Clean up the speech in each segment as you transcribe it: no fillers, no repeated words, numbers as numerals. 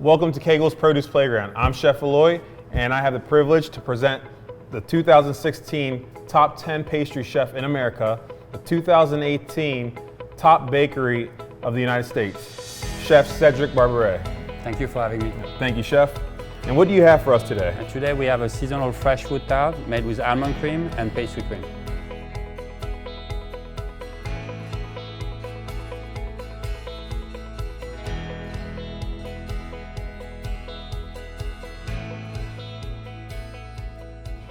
Welcome to Kegel's Produce Playground. I'm Chef Eloy, and I have the privilege to present the 2016 Top 10 Pastry Chef in America, the 2018 Top Bakery of the United States, Chef Cedric Barberet. Thank you for having me. Thank you, Chef. And what do you have for us today? Today we have a seasonal fresh fruit tart made with almond cream and pastry cream.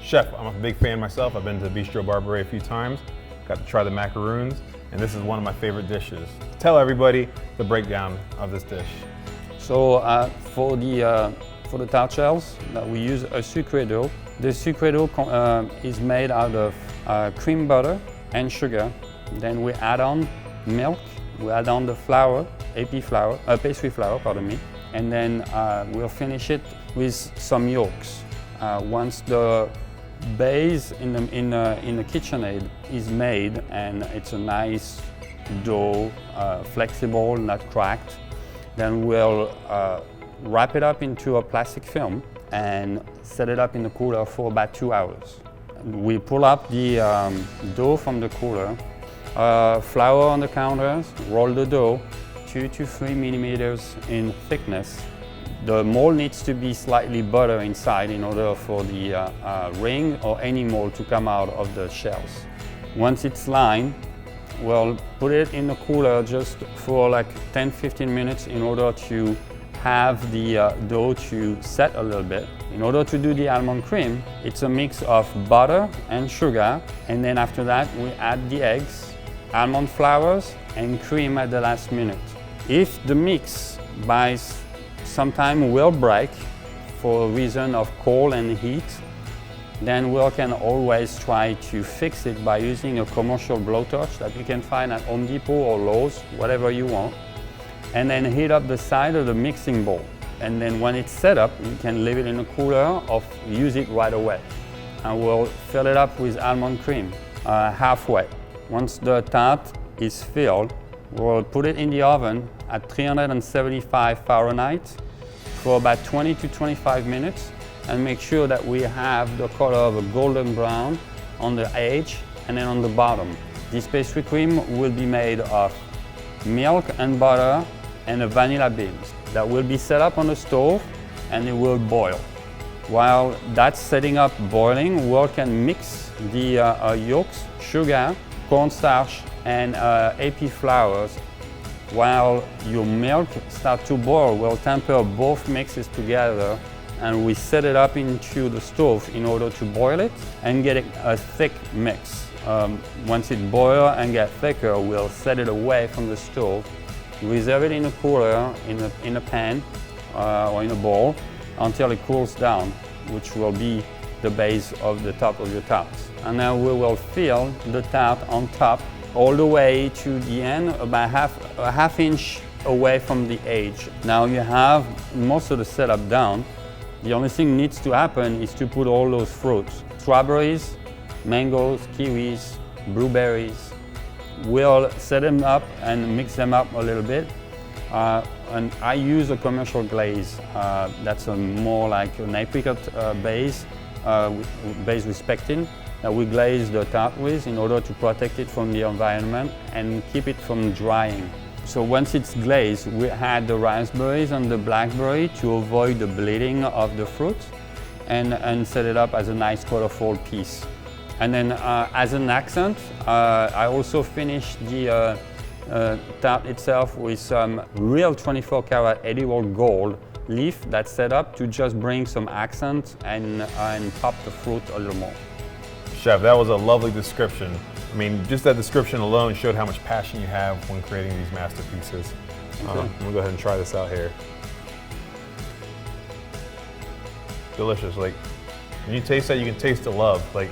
Chef, I'm a big fan myself. I've been to Bistro Barberet a few times, got to try the macaroons, and this is one of my favorite dishes. Tell everybody the breakdown of this dish. So for the tart shells, we use a sucre dough. The sucre dough is made out of cream butter and sugar. Then we add on milk, we add on the flour, pastry flour, pardon me, and then we'll finish it with some yolks. Once the base in the KitchenAid is made and it's a nice dough, flexible, not cracked, then we'll wrap it up into a plastic film and set it up in the cooler for about 2 hours. We pull up the dough from the cooler, flour on the counters, roll the dough 2 to 3 millimeters in thickness. The mold needs to be slightly butter inside in order for the ring or any mold to come out of the shells. Once it's lined, we'll put it in the cooler just for like 10-15 minutes in order to have the dough to set a little bit. In order to do the almond cream, it's a mix of butter and sugar, and then after that we add the eggs, almond flours and cream at the last minute. If the mix by sometime will break for a reason of cold and heat, then we can always try to fix it by using a commercial blowtorch that you can find at Home Depot or Lowe's, whatever you want, and then heat up the side of the mixing bowl. And then when it's set up, you can leave it in the cooler or use it right away. And we'll fill it up with almond cream halfway. Once the tart is filled, we'll put it in the oven at 375 Fahrenheit for about 20 to 25 minutes and make sure that we have the color of a golden brown on the edge and then on the bottom. This pastry cream will be made of milk and butter and a vanilla beans that will be set up on the stove and it will boil. While that's setting up boiling, we can mix the yolks, sugar, cornstarch and AP flours. While your milk starts to boil, we'll temper both mixes together and we set it up into the stove in order to boil it and get a thick mix. Once it boils and gets thicker, we'll set it away from the stove, reserve it in a cooler, in a pan or in a bowl until it cools down, which will be the base of the top of your tarts. And then we will fill the tart on top all the way to the end, about a half inch away from the edge. Now you have most of the setup down. The only thing needs to happen is to put all those fruits. Strawberries, mangoes, kiwis, blueberries. We'll set them up and mix them up a little bit. And I use a commercial glaze. That's more like an apricot base with pectin that we glaze the tart with in order to protect it from the environment and keep it from drying. So once it's glazed, we add the raspberries and the blackberry to avoid the bleeding of the fruit and set it up as a nice colorful piece. And then as an accent, I also finish the tart itself with some real 24 karat edible gold leaf that's set up to just bring some accent and pop the fruit a little more. Chef, that was a lovely description. I mean, just that description alone showed how much passion you have when creating these masterpieces. I'm gonna go ahead and try this out here. Delicious. Like, when you taste that, you can taste the love. Like,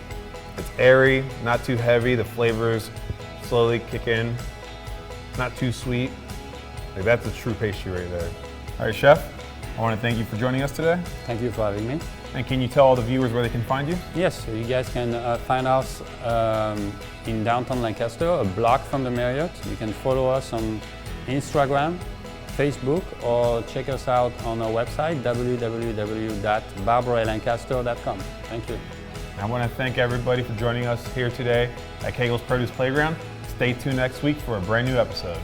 it's airy, not too heavy. The flavors slowly kick in. Not too sweet. Like, that's a true pastry right there. All right, Chef, I want to thank you for joining us today. Thank you for having me. And can you tell all the viewers where they can find you? Yes, so you guys can find us in downtown Lancaster, a block from the Marriott. You can follow us on Instagram, Facebook or check us out on our website, www.barberetlancaster.com. Thank you. I want to thank everybody for joining us here today at Kegel's Produce Playground. Stay tuned next week for a brand new episode.